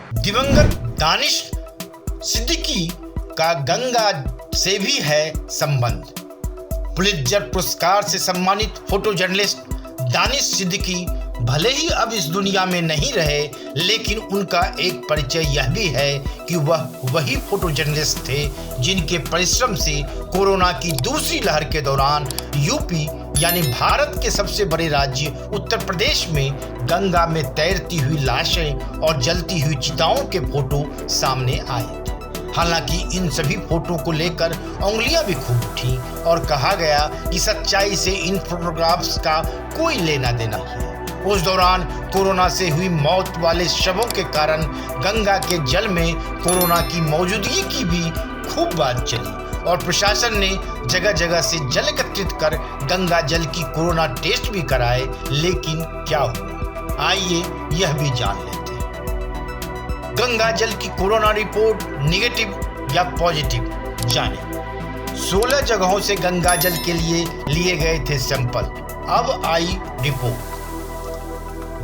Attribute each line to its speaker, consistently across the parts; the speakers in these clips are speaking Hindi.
Speaker 1: दिवंगत दानिश सिद्दीकी का गंगा से भी है संबंध। पुलित्जर पुरस्कार से सम्मानित फोटो जर्नलिस्ट दानिश सिद्दीकी भले ही अब इस दुनिया में नहीं रहे, लेकिन उनका एक परिचय यह भी है कि वह वही फोटो जर्नलिस्ट थे जिनके परिश्रम से कोरोना की दूसरी लहर के दौरान यूपी यानी भारत के सबसे बड़े राज्य उत्तर प्रदेश में गंगा में तैरती हुई लाशें और जलती हुई चिताओं के फोटो सामने आए थे। हालांकि इन सभी फोटो को लेकर उंगलियां भी खूब उठी और कहा गया कि सच्चाई से इन फोटोग्राफ्स का कोई लेना देना नहीं है। उस दौरान कोरोना से हुई मौत वाले शवों के कारण गंगा के जल में कोरोना की मौजूदगी की भी खूब बात चली और प्रशासन ने जगह जगह से जल एकत्रित कर गंगा जल की कोरोना टेस्ट भी कराए, लेकिन क्या हुआ, आइए यह भी जान लेते हैं। गंगा जल की कोरोना रिपोर्ट निगेटिव या पॉजिटिव, जाने। 16 जगहों से गंगा जल के लिए गए थे सैंपल, अब आई रिपोर्ट।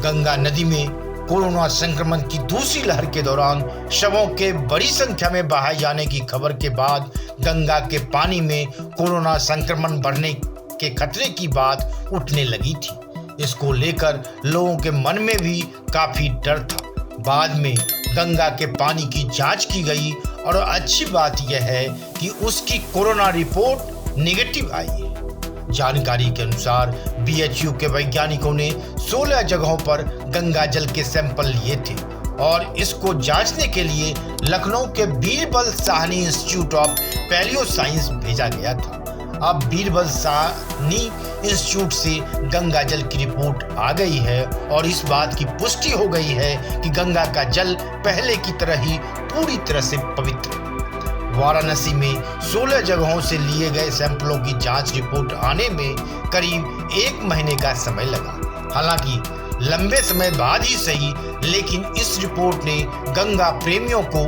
Speaker 1: गंगा नदी में कोरोना संक्रमण की दूसरी लहर के दौरान शवों के बड़ी संख्या में बहाए जाने की खबर के बाद गंगा के पानी में कोरोना संक्रमण बढ़ने के खतरे की बात उठने लगी थी। इसको लेकर लोगों के मन में भी काफी डर था। बाद में गंगा के पानी की जांच की गई और अच्छी बात यह है कि उसकी कोरोना रिपोर्ट निगेटिव आई है। जानकारी के अनुसार बीएचयू के वैज्ञानिकों ने 16 जगहों पर गंगा जल के सैंपल लिए थे और इसको जांचने के लिए लखनऊ के Birbal Sahni Institute of Palaeo Science भेजा गया था। अब बीरबल साहनी इंस्टीट्यूट से गंगा जल की रिपोर्ट आ गई है और इस बात की पुष्टि हो गई है कि गंगा का जल पहले की तरह ही पूरी तरह से पवित्र है। वाराणसी में 16 जगहों से लिए गए सैंपलों की जांच रिपोर्ट आने में करीब 1 महीने का समय लगा। हालांकि लंबे समय बाद ही सही, लेकिन इस रिपोर्ट ने गंगा प्रेमियों को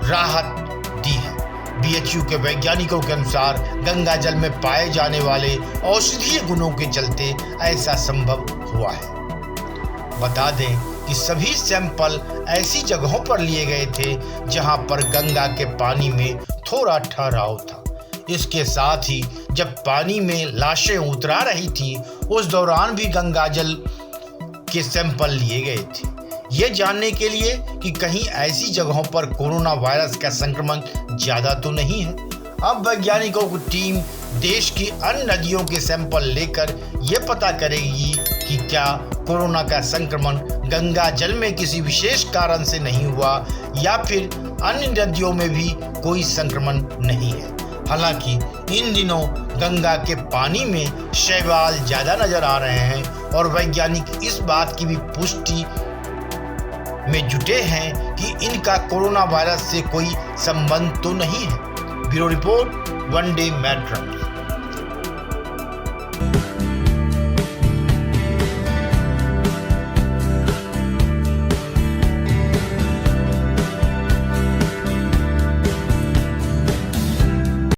Speaker 1: राहत दी है। बीएचयू के वैज्ञानिकों के अनुसार गंगा जल में पाए जाने वाले औषधीय गुणों के चलते ऐसा संभव हुआ है। बता दें कि सभी सैंपल ऐसी जगहों पर लिए गए थे जहां पर गंगा के पानी में थोड़ा ठहराव था। इसके साथ ही जब पानी में लाशें उतरा रही थी उस दौरान भी गंगा जल के सैंपल लिए गए थे, ये जानने के लिए कि कहीं ऐसी जगहों पर कोरोना वायरस का संक्रमण ज्यादा तो नहीं है। अब वैज्ञानिकों की टीम देश की अन्य नदियों के सैंपल लेकर ये पता करेगी कि क्या कोरोना का संक्रमण गंगा जल में किसी विशेष कारण से नहीं हुआ या फिर अन्य नदियों में भी कोई संक्रमण नहीं है। हालांकि इन दिनों गंगा के पानी में शैवाल ज्यादा नजर आ रहे हैं और वैज्ञानिक इस बात की भी पुष्टि में जुटे हैं कि इनका कोरोना वायरस से कोई संबंध तो नहीं है। Bureau report, one day matrix.